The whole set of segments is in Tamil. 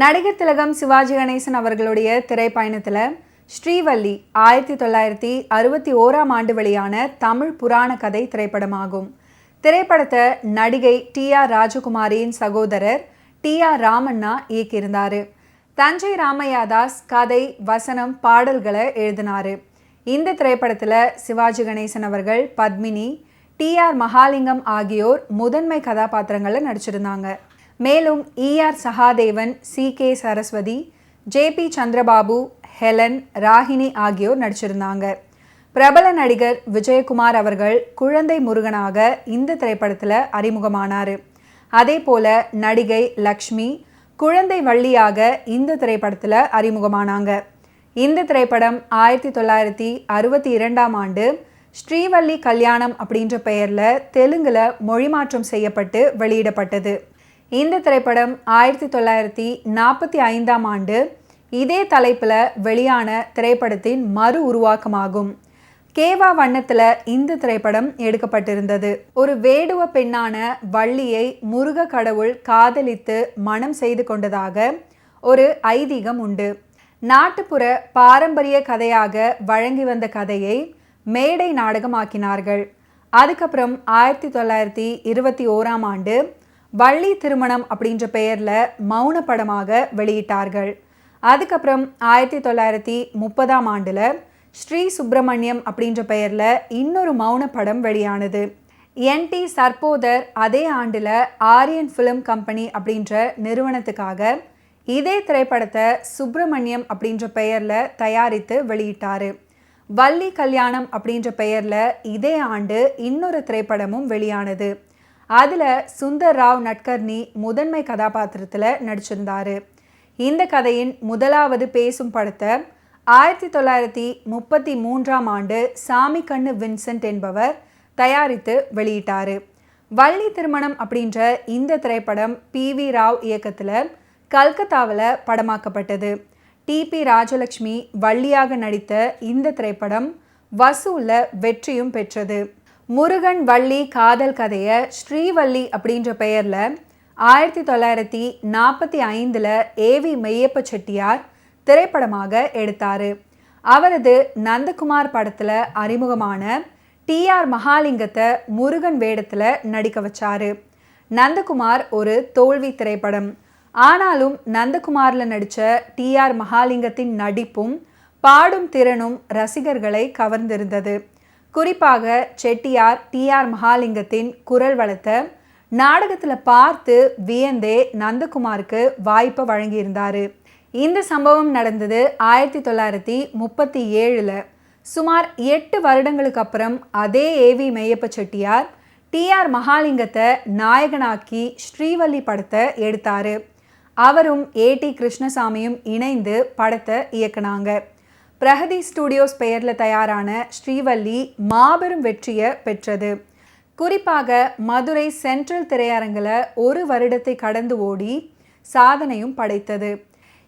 நடிகர் திலகம் சிவாஜி கணேசன் அவர்களுடைய திரைப்பயணத்தில் ஸ்ரீவள்ளி 1961 வெளியான தமிழ் புராண கதை திரைப்படமாகும். திரைப்படத்தை நடிகை டி.ஆர். ராஜகுமாரியின் சகோதரர் டி.ஆர். ராமண்ணா இயக்கியிருந்தார். தஞ்சை ராமையாதாஸ் கதை, வசனம், பாடல்களை எழுதினார். இந்த திரைப்படத்தில் சிவாஜி கணேசன் அவர்கள், பத்மினி, டி.ஆர். மகாலிங்கம் ஆகியோர் முதன்மை கதாபாத்திரங்களில் நடிச்சிருந்தாங்க. மேலும் E R. Sahadevan, C K. Saraswathi, J P. Chandrababu, Helen, Ragini ஆகியோர் நடிச்சிருந்தாங்க. பிரபல நடிகர் விஜயகுமார் அவர்கள் குழந்தை முருகனாக இந்த திரைப்படத்தில் அறிமுகமானார். அதே போல நடிகை லக்ஷ்மி குழந்தை வள்ளியாக இந்த திரைப்படத்தில் அறிமுகமானாங்க. இந்த திரைப்படம் 1962 ஸ்ரீவள்ளி கல்யாணம் அப்படின்ற பெயரில் தெலுங்கில் மொழிமாற்றம் செய்யப்பட்டு வெளியிடப்பட்டது. இந்த திரைப்படம் 1945 இதே தலைப்பில் வெளியான திரைப்படத்தின் மறு உருவாக்கமாகும். கேவா வண்ணத்தில் இந்த திரைப்படம் எடுக்கப்பட்டிருந்தது. ஒரு வேடுவ பெண்ணான வள்ளியை முருக கடவுள் காதலித்து மனம் செய்து கொண்டதாக ஒரு ஐதீகம் உண்டு. நாட்டுப்புற பாரம்பரிய கதையாக வழங்கி வந்த கதையை மேடை நாடகமாக்கினார்கள். அதுக்கப்புறம் 1921 வள்ளி திருமணம் அப்படின்ற பெயரில் மௌன படமாக வெளியிட்டார்கள். அதுக்கப்புறம் 1930 ஸ்ரீ சுப்பிரமணியம் அப்படின்ற பெயரில் இன்னொரு மௌன படம் வெளியானது. என்.டி. சர்போதர் அதே ஆண்டில் ஆரியன் ஃபிலிம் கம்பெனி அப்படின்ற நிறுவனத்துக்காக இதே திரைப்படத்தை சுப்பிரமணியம் அப்படின்ற பெயரில் தயாரித்து வெளியிட்டார். வள்ளி கல்யாணம் அப்படின்ற பெயரில் இதே ஆண்டு இன்னொரு திரைப்படமும் வெளியானது. அதில் சுந்தர் ராவ் நட்கர்னி முதன்மை கதாபாத்திரத்தில் நடிச்சிருந்தார். இந்த கதையின் முதலாவது பேசும் படத்தை 1933 சாமி கண்ணு வின்சென்ட் என்பவர் தயாரித்து வெளியிட்டார். வள்ளி திருமணம் அப்படின்ற இந்த திரைப்படம் பி.வி. ராவ் இயக்கத்தில் கல்கத்தாவில் படமாக்கப்பட்டது. டி.பி. ராஜலட்சுமி வள்ளியாக நடித்த இந்த திரைப்படம் வசூலில் வெற்றியும் பெற்றது. முருகன் வள்ளி காதல் கதையை ஸ்ரீவள்ளி அப்படின்ற பெயரில் 1945 ஏ.வி. மெய்யப்ப செட்டியார் திரைப்படமாக எடுத்தார். அவரது நந்தகுமார் படத்தில் அறிமுகமான டி.ஆர். மகாலிங்கத்தை முருகன் வேடத்தில் நடிக்க வச்சார். நந்தகுமார் ஒரு தோல்வி திரைப்படம். ஆனாலும் நந்தகுமாரில் நடித்த டி.ஆர். மகாலிங்கத்தின் நடிப்பும் பாடும் திறனும் ரசிகர்களை கவர்ந்திருந்தது. குறிப்பாக செட்டியார் டி.ஆர். மகாலிங்கத்தின் குரல் வளத்தை நாடகத்தில் பார்த்து வியந்தே நந்தகுமாருக்கு வாய்ப்பை வழங்கியிருந்தார். இந்த சம்பவம் நடந்தது 1937. சுமார் 8 வருடங்களுக்கு அப்புறம் அதே ஏ.வி. மெய்யப்ப செட்டியார் டி.ஆர். மகாலிங்கத்தை நாயகனாக்கி ஸ்ரீவள்ளி படத்தை எடுத்தார். அவரும் ஏ.டி. கிருஷ்ணசாமியும் இணைந்து படத்தை இயக்குனாங்க. பிரகதி ஸ்டுடியோஸ் பெயரில் தயாரான ஸ்ரீவள்ளி மாபெரும் வெற்றியை பெற்றது. குறிப்பாக மதுரை சென்ட்ரல் திரையரங்கில் 1 வருடத்தை கடந்து ஓடி சாதனையும் படைத்தது.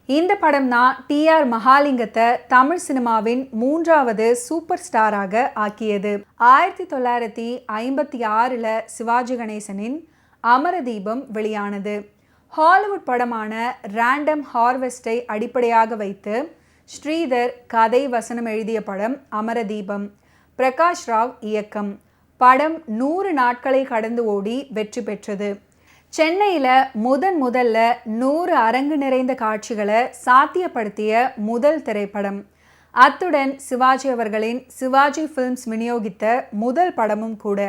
இந்த படம் தான் டி.ஆர். மகாலிங்கத்தை தமிழ் சினிமாவின் 3வது சூப்பர் ஸ்டாராக ஆக்கியது. 1956 சிவாஜி கணேசனின் அமரதீபம் வெளியானது. ஹாலிவுட் படமான ரேண்டம் ஹார்வெஸ்டை அடிப்படையாக வைத்து ஸ்ரீதர் கதை, வசனம் எழுதிய படம் அமரதீபம். பிரகாஷ் ராவ் இயக்கம். படம் 100 நாட்களை கடந்து ஓடி வெற்றி பெற்றது. சென்னையில் முதல்ல 100 அரங்கு நிறைந்த காட்சிகளை சாத்தியப்படுத்திய முதல் திரைப்படம். அத்துடன் சிவாஜி அவர்களின் சிவாஜி ஃபிலிம்ஸ் விநியோகித்த முதல் படமும் கூட.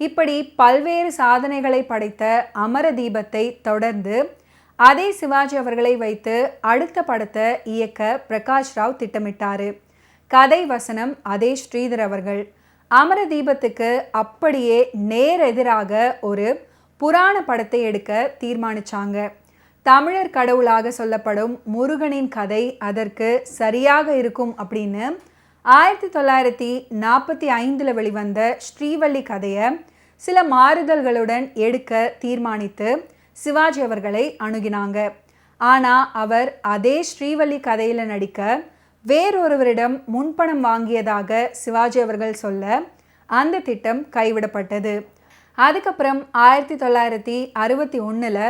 இப்படி பல்வேறு சாதனைகளை படைத்த அமரதீபத்தை தொடர்ந்து அதே சிவாஜி அவர்களை வைத்து அடுத்த படத்தை இயக்க பிரகாஷ் ராவ் திட்டமிட்டார். கதை, வசனம் அதே ஸ்ரீதர் அவர்கள். அமரதீபத்துக்கு அப்படியே நேரெதிராக ஒரு புராண படத்தை எடுக்க தீர்மானிச்சாங்க. தமிழர் கடவுளாக சொல்லப்படும் முருகனின் கதை அதற்கு சரியாக இருக்கும் அப்படின்னு 1945 வெளிவந்த ஸ்ரீவள்ளி கதையை சில மாறுதல்களுடன் எடுக்க தீர்மானித்து சிவாஜி அவர்களை அணுகினாங்க. ஆனால் அவர் அதே ஸ்ரீவள்ளி கதையில் நடிக்க வேறொருவரிடம் முன்பணம் வாங்கியதாக சிவாஜி அவர்கள் சொல்ல அந்த திட்டம் கைவிடப்பட்டது. அதுக்கப்புறம் 1961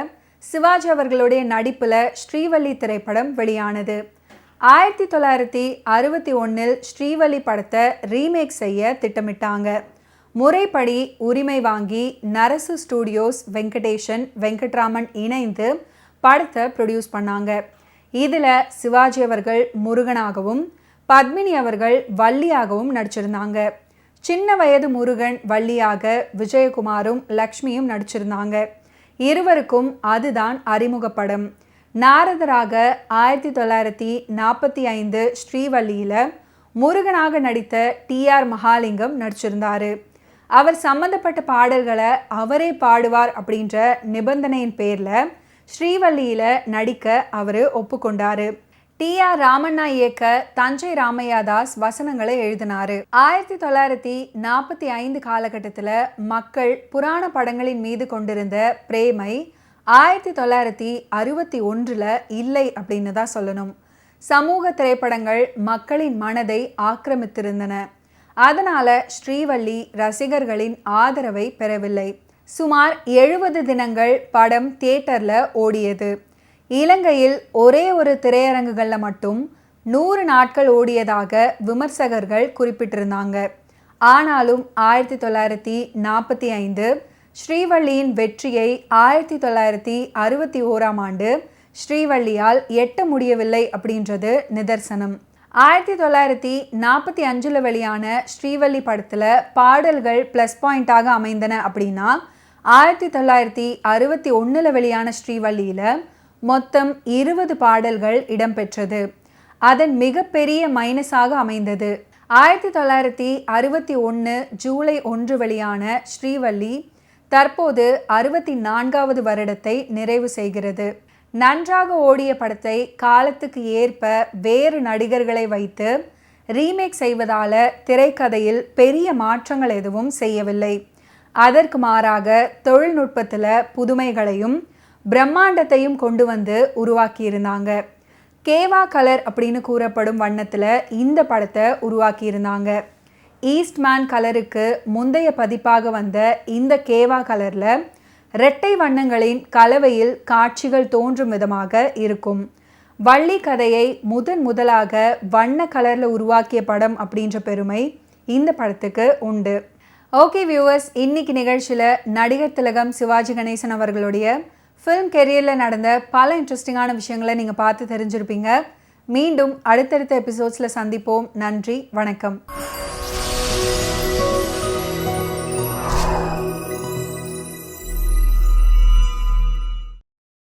சிவாஜி அவர்களுடைய நடிப்பில் ஸ்ரீவள்ளி திரைப்படம் வெளியானது. 1961 ஸ்ரீவள்ளி படத்தை ரீமேக் செய்ய திட்டமிட்டாங்க. முறைப்படி உரிமை வாங்கி நரசு ஸ்டூடியோஸ் வெங்கடேஷன் வெங்கட்ராமன் இணைந்து படத்தை ப்ரொடியூஸ் பண்ணாங்க. இதில் சிவாஜி அவர்கள் முருகனாகவும் பத்மினி அவர்கள் வள்ளியாகவும் நடிச்சிருந்தாங்க. சின்ன வயது முருகன் வள்ளியாக விஜயகுமாரும் லக்ஷ்மியும் நடிச்சிருந்தாங்க. இருவருக்கும் அதுதான் அறிமுக படம். நாரதராக 1945 ஸ்ரீவள்ளியில் முருகனாக நடித்த TR மகாலிங்கம் நடிச்சிருந்தார். அவர் சம்பந்தப்பட்ட பாடல்களை அவரே பாடுவார் அப்படின்ற நிபந்தனையின் பேரில் ஸ்ரீவள்ளியில் நடிக்க அவர் ஒப்புக்கொண்டார். TR ராமண்ணா இயக்க தஞ்சை ராமையாதாஸ் வசனங்களை எழுதினார். 1945 காலகட்டத்தில் மக்கள் புராண படங்களின் மீது கொண்டிருந்த பிரேமை 1961 இல்லை அப்படின்னு தான் சொல்லணும். சமூக திரைப்படங்கள் மக்களின் மனதை ஆக்கிரமித்திருந்தன. அதனால ஸ்ரீவள்ளி ரசிகர்களின் ஆதரவை பெறவில்லை. சுமார் 70 தினங்கள் படம் தியேட்டர்ல ஓடியது. இலங்கையில் ஒரே ஒரு திரையரங்குகளில் மட்டும் 100 நாட்கள் ஓடியதாக விமர்சகர்கள் குறிப்பிட்டிருந்தாங்க. ஆனாலும் 1945 ஸ்ரீவள்ளியின் வெற்றியை 1961 ஸ்ரீவள்ளியால் எட்ட முடியவில்லை அப்படின்றது நிதர்சனம். 1945 வெளியான ஸ்ரீவள்ளி படத்தில் பாடல்கள் ப்ளஸ் பாயிண்டாக அமைந்தன அப்படின்னா 1961 வெளியான ஸ்ரீவள்ளியில் மொத்தம் 20 பாடல்கள் இடம்பெற்றது. அதன் மிகப்பெரிய மைனஸாக அமைந்தது. 1961 ஜூலை 1 வெளியான ஸ்ரீவள்ளி தற்போது 64வது வருடத்தை நிறைவு செய்கிறது. நன்றாக ஓடிய படத்தை காலத்துக்கு ஏற்ப வேறு நடிகர்களை வைத்து ரீமேக் செய்வதால் திரைக்கதையில் பெரிய மாற்றங்கள் எதுவும் செய்யவில்லை. அதற்கு மாறாக தொழில்நுட்பத்தில் புதுமைகளையும் பிரம்மாண்டத்தையும் கொண்டு வந்து உருவாக்கியிருந்தாங்க. கேவா கலர் அப்படின்னு கூறப்படும் வண்ணத்தில் இந்த படத்தை உருவாக்கியிருந்தாங்க. ஈஸ்ட்மேன் கலருக்கு முந்தைய பதிப்பாக வந்த இந்த கேவா கலரில் இரட்டை வண்ணங்களின் கலவையில் காட்சிகள் தோன்றும் விதமாக இருக்கும். வள்ளி கதையை முதலாக வண்ண கலரில் உருவாக்கிய படம் அப்படின்ற பெருமை இந்த படத்துக்கு உண்டு. ஓகே வியூவர்ஸ், இன்னைக்கு நிகழ்ச்சியில் நடிகர் திலகம் சிவாஜி கணேசன் அவர்களுடைய ஃபிலிம் கெரியரில் நடந்த பல இன்ட்ரெஸ்டிங்கான விஷயங்களை நீங்கள் பார்த்து தெரிஞ்சிருப்பீங்க. மீண்டும் அடுத்தடுத்த எபிசோட்ஸில் சந்திப்போம். நன்றி, வணக்கம்.